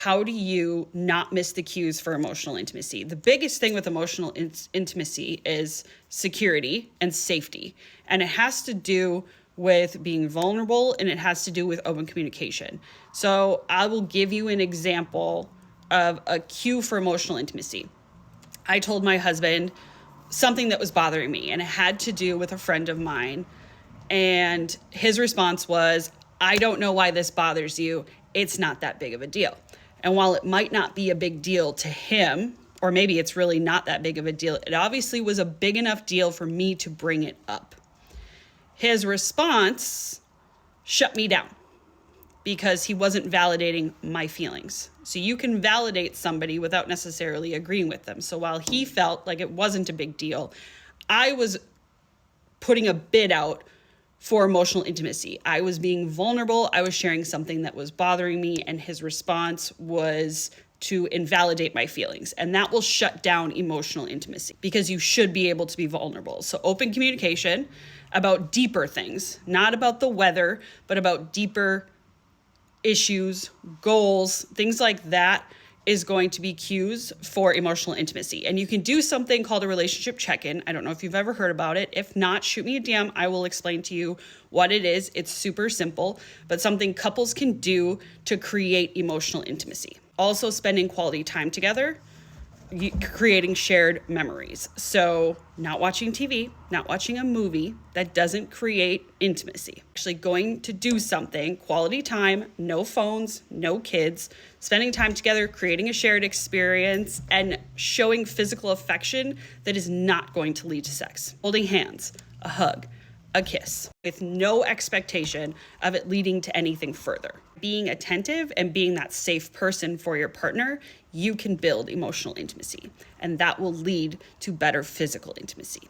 How do you not miss the cues for emotional intimacy? The biggest thing with emotional intimacy is security and safety. And it has to do with being vulnerable, and it has to do with open communication. So I will give you an example of a cue for emotional intimacy. I told my husband something that was bothering me, and it had to do with a friend of mine. And his response was, I don't know why this bothers you. It's not that big of a deal. And while it might not be a big deal to him, or maybe it's really not that big of a deal, it obviously was a big enough deal for me to bring it up. His response shut me down because he wasn't validating my feelings. So you can validate somebody without necessarily agreeing with them. So while he felt like it wasn't a big deal, I was putting a bid out for emotional intimacy. I was being vulnerable. I was sharing something that was bothering me, and his response was to invalidate my feelings. And that will shut down emotional intimacy because you should be able to be vulnerable. So open communication about deeper things, not about the weather, but about deeper issues, goals, things like that is going to be cues for emotional intimacy. And you can do something called a relationship check-in. I don't know if you've ever heard about it. If not, shoot me a DM. I will explain to you what it is. It's super simple, but something couples can do to create emotional intimacy. Also, spending quality time together, creating shared memories. So not watching TV, not watching a movie, that doesn't create intimacy. Actually going to do something, quality time, no phones, no kids, spending time together, creating a shared experience, and showing physical affection that is not going to lead to sex. Holding hands, a hug, a kiss, with no expectation of it leading to anything further. Being attentive and being that safe person for your partner, you can build emotional intimacy, and that will lead to better physical intimacy.